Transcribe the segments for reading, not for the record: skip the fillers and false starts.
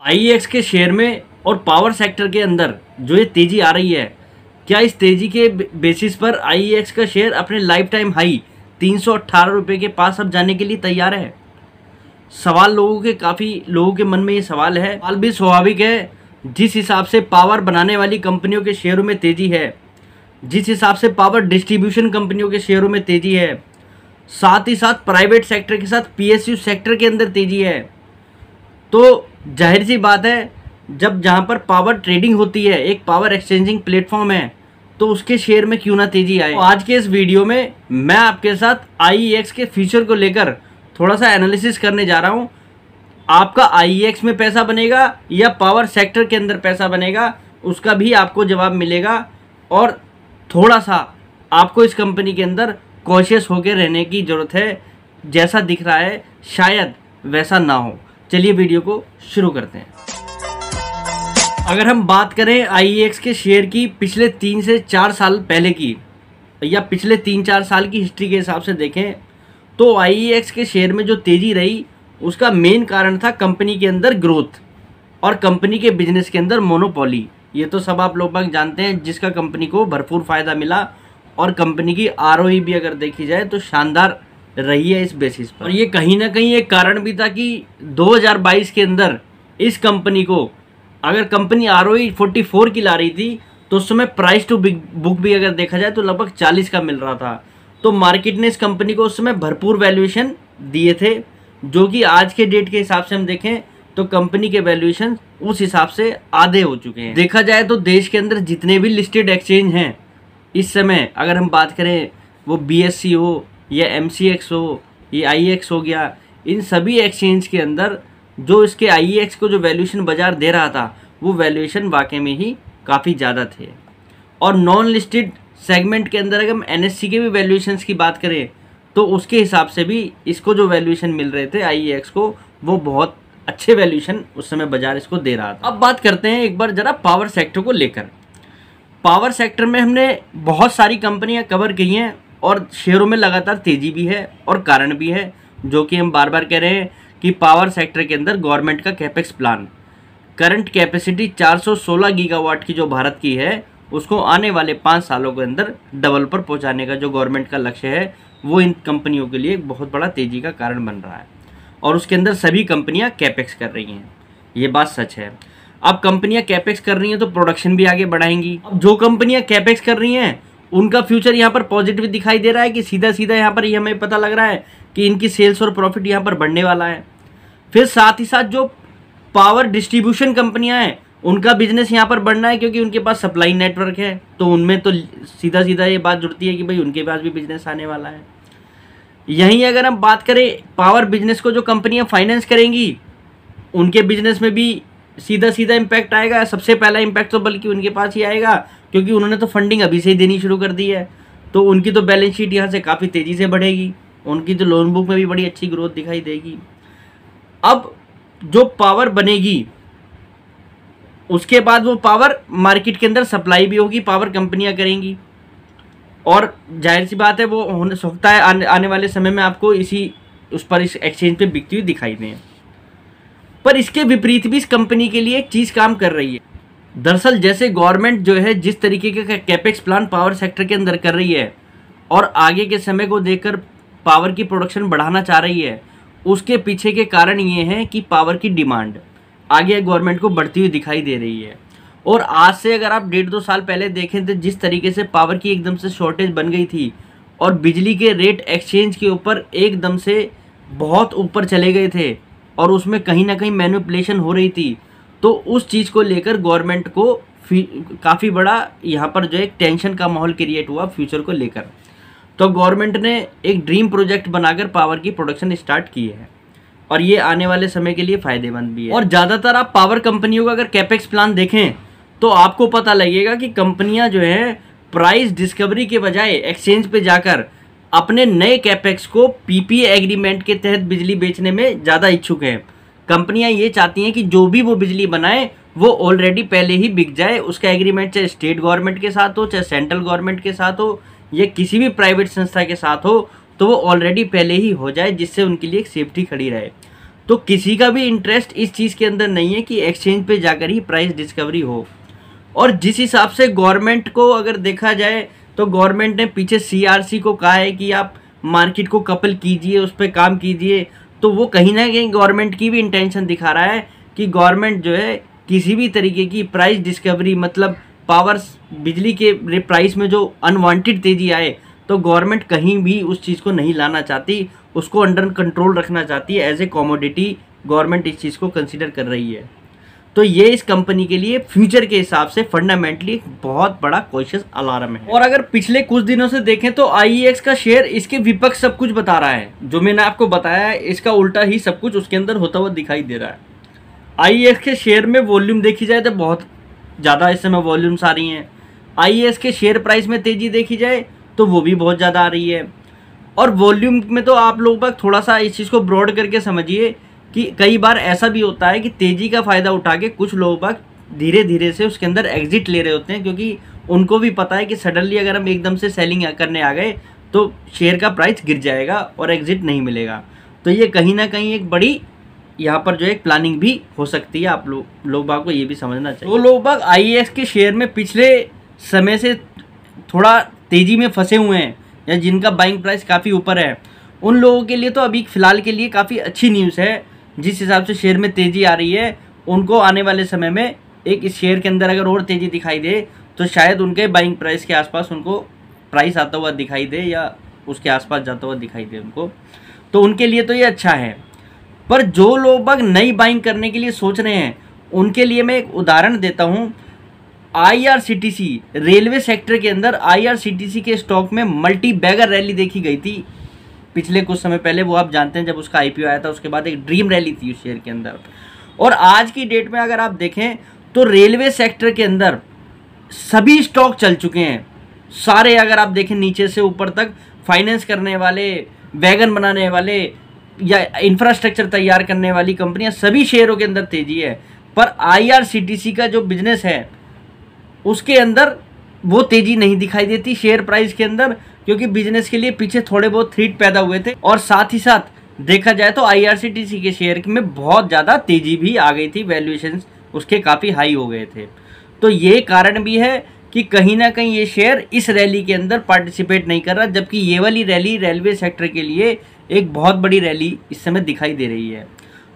IEX के share में और पावर सेक्टर के अंदर जो ये तेजी आ रही है, क्या इस तेजी के बेसिस पर आईईएक्स का शेयर अपने लाइफ टाइम हाई 318 रुपये के पास अब जाने के लिए तैयार है? सवाल काफ़ी लोगों के मन में ये सवाल है। सवाल भी स्वाभाविक है। जिस हिसाब से पावर बनाने वाली कंपनियों के शेयरों में तेजी है, जिस हिसाब से पावर डिस्ट्रीब्यूशन कंपनियों के शेयरों में तेजी है, साथ ही साथ प्राइवेट सेक्टर के साथ पीएसयू सेक्टर के अंदर तेजी है, तो जाहिर सी बात है जब जहां पर पावर ट्रेडिंग होती है, एक पावर एक्सचेंजिंग प्लेटफॉर्म है, तो उसके शेयर में क्यों ना तेजी आए। तो आज के इस वीडियो में मैं आपके साथ आईईएक्स के फ्यूचर को लेकर थोड़ा सा एनालिसिस करने जा रहा हूं। आपका आईईएक्स में पैसा बनेगा या पावर सेक्टर के अंदर पैसा बनेगा, उसका भी आपको जवाब मिलेगा। और थोड़ा सा आपको इस कंपनी के अंदर कॉशियस होकर रहने की ज़रूरत है। जैसा दिख रहा है शायद वैसा ना हो। चलिए वीडियो को शुरू करते हैं। अगर हम बात करें आईईएक्स के शेयर की पिछले 3 से 4 साल पहले की, या पिछले 3-4 साल की हिस्ट्री के हिसाब से देखें, तो आईईएक्स के शेयर में जो तेज़ी रही उसका मेन कारण था कंपनी के अंदर ग्रोथ और कंपनी के बिजनेस के अंदर मोनोपोली। ये तो सब आप लोग बाग जानते हैं, जिसका कंपनी को भरपूर फ़ायदा मिला और कंपनी की आरओई भी अगर देखी जाए तो शानदार रही है इस बेसिस पर। और ये कहीं ना कहीं एक कारण भी था कि 2022 के अंदर इस कंपनी को, अगर कंपनी आरओई 44 की ला रही थी तो उस समय प्राइस टू बुक भी अगर देखा जाए तो लगभग 40 का मिल रहा था। तो मार्केट ने इस कंपनी को उस समय भरपूर वैल्यूएशन दिए थे, जो कि आज के डेट के हिसाब से हम देखें तो कंपनी के वैल्यूएशन उस हिसाब से आधे हो चुके हैं। देखा जाए तो देश के अंदर जितने भी लिस्टेड एक्सचेंज हैं इस समय, अगर हम बात करें वो बीएससी हो या एमसीएक्स हो या आईईएक्स हो गया, इन सभी एक्सचेंज के अंदर जो इसके आईईएक्स को जो वैल्यूएशन बाजार दे रहा था वो वैल्यूएशन वाकई में ही काफ़ी ज़्यादा थे। और नॉन लिस्टेड सेगमेंट के अंदर अगर हम एनएससी के भी वैल्यूएशंस की बात करें तो उसके हिसाब से भी इसको जो वैल्यूएशन मिल रहे थे आईईएक्स को, वो बहुत अच्छे वैल्यूएशन उस समय बाजार इसको दे रहा था। अब बात करते हैं एक बार ज़रा पावर सेक्टर को लेकर। पावर सेक्टर में हमने बहुत सारी कंपनियां कवर की हैं और शेयरों में लगातार तेज़ी भी है और कारण भी है, जो कि हम बार बार कह रहे हैं कि पावर सेक्टर के अंदर गवर्नमेंट का capex plan, current capacity 416 gigawatt की जो भारत की है, उसको आने वाले 5 सालों के अंदर डबल पर पहुंचाने का जो गवर्नमेंट का लक्ष्य है, वो इन कंपनियों के लिए एक बहुत बड़ा तेज़ी का कारण बन रहा है। और उसके अंदर सभी कंपनियां कैपेक्स कर रही हैं, ये बात सच है। अब कंपनियां कैपेक्स कर रही हैं तो प्रोडक्शन भी आगे बढ़ाएंगी। अब जो कंपनियां कैपेक्स कर रही हैं उनका फ्यूचर यहाँ पर पॉजिटिव दिखाई दे रहा है कि सीधा सीधा यहाँ पर ये हमें पता लग रहा है कि इनकी सेल्स और प्रॉफिट यहाँ पर बढ़ने वाला है। फिर साथ ही साथ जो पावर डिस्ट्रीब्यूशन कंपनियां हैं उनका बिजनेस यहाँ पर बढ़ना है, क्योंकि उनके पास सप्लाई नेटवर्क है, तो उनमें तो सीधा सीधा ये बात जुड़ती है कि भाई उनके पास भी बिजनेस आने वाला है। यहीं अगर हम बात करें पावर बिजनेस को जो कंपनियां फाइनेंस करेंगी, उनके बिजनेस में भी सीधा सीधा इम्पैक्ट आएगा। सबसे पहला इम्पैक्ट तो बल्कि उनके पास ही आएगा, क्योंकि उन्होंने तो फंडिंग अभी से ही देनी शुरू कर दी है, तो उनकी तो बैलेंस शीट यहाँ से काफ़ी तेज़ी से बढ़ेगी, उनकी तो लोन बुक में भी बड़ी अच्छी ग्रोथ दिखाई देगी। अब जो पावर बनेगी उसके बाद वो पावर मार्केट के अंदर सप्लाई भी होगी, पावर कंपनियां करेंगी, और जाहिर सी बात है वो हो सकता है आने वाले समय में आपको इस एक्सचेंज पे बिकती हुई दिखाई दें। पर इसके विपरीत भी इस कंपनी के लिए एक चीज़ काम कर रही है। दरअसल जैसे गवर्नमेंट जो है जिस तरीके का कैपेक्स प्लान पावर सेक्टर के अंदर कर रही है और आगे के समय को देखकर पावर की प्रोडक्शन बढ़ाना चाह रही है, उसके पीछे के कारण ये हैं कि पावर की डिमांड आगे गवर्नमेंट को बढ़ती हुई दिखाई दे रही है। और आज से अगर आप 1.5-2 साल पहले देखें तो जिस तरीके से पावर की एकदम से शॉर्टेज बन गई थी और बिजली के रेट एक्सचेंज के ऊपर एकदम से बहुत ऊपर चले गए थे और उसमें कहीं ना कहीं मैनिपुलेशन हो रही थी, तो उस चीज़ को लेकर गवर्नमेंट को काफ़ी बड़ा यहाँ पर जो एक टेंशन का माहौल क्रिएट हुआ फ्यूचर को लेकर। तो गवर्नमेंट ने एक ड्रीम प्रोजेक्ट बनाकर पावर की प्रोडक्शन स्टार्ट की है और ये आने वाले समय के लिए फ़ायदेमंद भी है। और ज़्यादातर आप पावर कंपनियों का अगर कैपेक्स प्लान देखें तो आपको पता लगेगा कि कंपनियां जो हैं प्राइस डिस्कवरी के बजाय एक्सचेंज पे जाकर अपने नए कैपेक्स को पीपीए एग्रीमेंट के तहत बिजली बेचने में ज़्यादा इच्छुक हैं। कंपनियां ये चाहती हैं कि जो भी वो बिजली बनाए वो ऑलरेडी पहले ही बिक जाए, उसका एग्रीमेंट चाहे स्टेट गवर्नमेंट के साथ हो, चाहे सेंट्रल गवर्नमेंट के साथ हो, या किसी भी प्राइवेट संस्था के साथ हो, तो वो ऑलरेडी पहले ही हो जाए, जिससे उनके लिए एक सेफ्टी खड़ी रहे। तो किसी का भी इंटरेस्ट इस चीज़ के अंदर नहीं है कि एक्सचेंज पे जाकर ही प्राइस डिस्कवरी हो। और जिस हिसाब से गवर्नमेंट को अगर देखा जाए तो गवर्नमेंट ने पीछे CRC को कहा है कि आप मार्केट को कपल कीजिए, उस पर काम कीजिए, तो वो कहीं ना कहीं गवर्नमेंट की भी इंटेंशन दिखा रहा है कि गवर्नमेंट जो है किसी भी तरीके की प्राइस डिस्कवरी, मतलब पावर बिजली के प्राइस में जो अनवांटेड तेज़ी आए, तो गवर्नमेंट कहीं भी उस चीज़ को नहीं लाना चाहती, उसको अंडर कंट्रोल रखना चाहती है। एज ए कमोडिटी गवर्नमेंट इस चीज़ को कंसिडर कर रही है। तो ये इस कंपनी के लिए फ्यूचर के हिसाब से फंडामेंटली एक बहुत बड़ा कॉशियस अलार्म है। और अगर पिछले कुछ दिनों से देखें तो IEX का शेयर इसके विपक्ष सब कुछ बता रहा है। जो मैंने आपको बताया है इसका उल्टा ही सब कुछ उसके अंदर होता हुआ दिखाई दे रहा है। IEX के शेयर में वॉल्यूम देखी जाए तो बहुत ज़्यादा इस समय वॉल्यूम्स आ रही हैं। IEX के शेयर प्राइस में तेज़ी देखी जाए तो वो भी बहुत ज़्यादा आ रही है। और वॉल्यूम में तो आप लोग बस थोड़ा सा इस चीज़ को ब्रॉड करके समझिए कि कई बार ऐसा भी होता है कि तेज़ी का फ़ायदा उठा के कुछ लोग बस धीरे धीरे से उसके अंदर एग्जिट ले रहे होते हैं, क्योंकि उनको भी पता है कि सडनली अगर हम एकदम से सेलिंग करने आ गए तो शेयर का प्राइस गिर जाएगा और एग्जिट नहीं मिलेगा। तो ये कहीं ना कहीं एक बड़ी यहाँ पर जो एक प्लानिंग भी हो सकती है। आप लोग बाग को ये भी समझना चाहिए। वो लोग बाग IEX के शेयर में पिछले समय से थोड़ा तेज़ी में फंसे हुए हैं या जिनका बाइंग प्राइस काफ़ी ऊपर है, उन लोगों के लिए तो अभी फ़िलहाल के लिए काफ़ी अच्छी न्यूज़ है। जिस हिसाब से शेयर में तेज़ी आ रही है, उनको आने वाले समय में एक इस शेयर के अंदर अगर और तेज़ी दिखाई दे तो शायद उनके बाइंग प्राइस के आसपास उनको प्राइस आता हुआ दिखाई दे या उसके आसपास जाता हुआ दिखाई दे उनको, तो उनके लिए तो ये अच्छा है। पर जो लोग बाग नई बाइंग करने के लिए सोच रहे हैं उनके लिए मैं एक उदाहरण देता हूँ। IRCTC रेलवे सेक्टर के अंदर IRCTC के स्टॉक में मल्टी बैगर रैली देखी गई थी पिछले कुछ समय पहले। वो आप जानते हैं जब उसका IPO आया था उसके बाद एक ड्रीम रैली थी उस शेयर के अंदर। और आज की डेट में अगर आप देखें तो रेलवे सेक्टर के अंदर सभी स्टॉक चल चुके हैं सारे। अगर आप देखें नीचे से ऊपर तक, फाइनेंस करने वाले, वैगन बनाने वाले या इंफ्रास्ट्रक्चर तैयार करने वाली कंपनियां, सभी शेयरों के अंदर तेजी है। पर IRCTC का जो बिजनेस है उसके अंदर वो तेजी नहीं दिखाई देती शेयर प्राइस के अंदर, क्योंकि बिजनेस के लिए पीछे थोड़े बहुत थ्रेट पैदा हुए थे। और साथ ही साथ देखा जाए तो IRCTC के शेयर में बहुत ज़्यादा तेजी भी आ गई थी, वैल्यूएशन उसके काफ़ी हाई हो गए थे। तो ये कारण भी है कि कहीं ना कहीं ये शेयर इस रैली के अंदर पार्टिसिपेट नहीं कर रहा, जबकि ये वाली रैली रेलवे सेक्टर के लिए एक बहुत बड़ी रैली इस समय दिखाई दे रही है।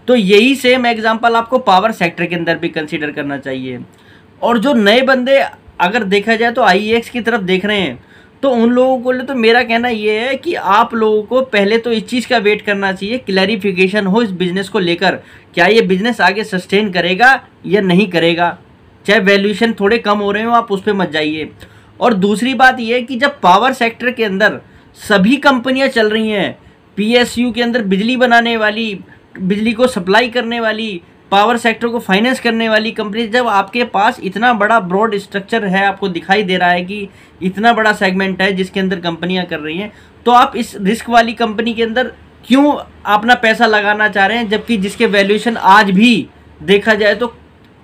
तो यही सेम एग्जाम्पल आपको पावर सेक्टर के अंदर भी कंसिडर करना चाहिए। और जो नए बंदे अगर देखा जाए तो IEX की तरफ देख रहे हैं, तो उन लोगों को लिए तो मेरा कहना ये है कि आप लोगों को पहले तो इस चीज़ का वेट करना चाहिए, क्लैरिफिकेशन हो इस बिज़नेस को लेकर, क्या ये बिज़नेस आगे सस्टेन करेगा या नहीं करेगा। चाहे वैल्यूएशन थोड़े कम हो रहे हो आप उस पर मत जाइए। और दूसरी बात ये है कि जब पावर सेक्टर के अंदर सभी कंपनियां चल रही हैं, PSU के अंदर बिजली बनाने वाली, बिजली को सप्लाई करने वाली, पावर सेक्टर को फाइनेंस करने वाली कंपनी, जब आपके पास इतना बड़ा ब्रॉड स्ट्रक्चर है, आपको दिखाई दे रहा है कि इतना बड़ा सेगमेंट है जिसके अंदर कंपनियां कर रही हैं, तो आप इस रिस्क वाली कंपनी के अंदर क्यों अपना पैसा लगाना चाह रहे हैं, जबकि जिसके वैल्यूएशन आज भी देखा जाए तो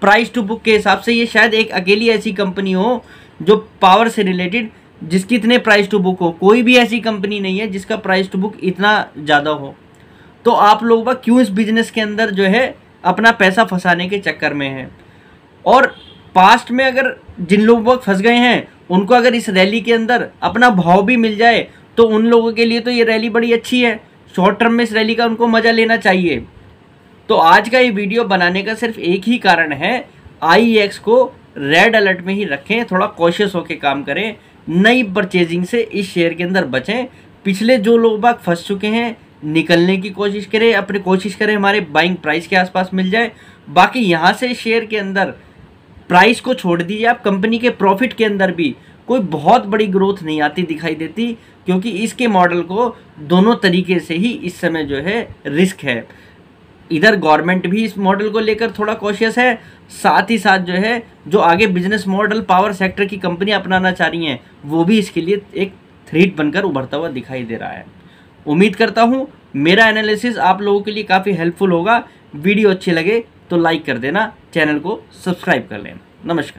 प्राइस टू बुक के हिसाब से ये शायद एक अकेली ऐसी कंपनी हो जो पावर से रिलेटेड जिसकी इतने प्राइस टू बुक हो। कोई भी ऐसी कंपनी नहीं है जिसका प्राइस टू बुक इतना ज़्यादा हो। तो आप लोग क्यों इस बिजनेस के अंदर जो है अपना पैसा फंसाने के चक्कर में हैं। और पास्ट में अगर जिन लोग फंस गए हैं उनको अगर इस रैली के अंदर अपना भाव भी मिल जाए तो उन लोगों के लिए तो ये रैली बड़ी अच्छी है। शॉर्ट टर्म में इस रैली का उनको मज़ा लेना चाहिए। तो आज का ये वीडियो बनाने का सिर्फ एक ही कारण है, IEX को रेड अलर्ट में ही रखें, थोड़ा कॉशियस होकर काम करें, नई परचेजिंग से इस शेयर के अंदर बचें। पिछले जो लोग बाग फंस चुके हैं निकलने की कोशिश करें, अपनी कोशिश करें हमारे बाइंग प्राइस के आसपास मिल जाए। बाकी यहाँ से शेयर के अंदर प्राइस को छोड़ दीजिए, आप कंपनी के प्रॉफिट के अंदर भी कोई बहुत बड़ी ग्रोथ नहीं आती दिखाई देती, क्योंकि इसके मॉडल को दोनों तरीके से ही इस समय जो है रिस्क है। इधर गवर्नमेंट भी इस मॉडल को लेकर थोड़ा कॉशियस है, साथ ही साथ जो है जो आगे बिजनेस मॉडल पावर सेक्टर की कंपनियां अपनाना चाह रही हैं वो भी इसके लिए एक थ्रेट बनकर उभरता हुआ दिखाई दे रहा है। उम्मीद करता हूँ मेरा एनालिसिस आप लोगों के लिए काफ़ी हेल्पफुल होगा। वीडियो अच्छी लगे तो लाइक कर देना, चैनल को सब्सक्राइब कर लेना। नमस्कार।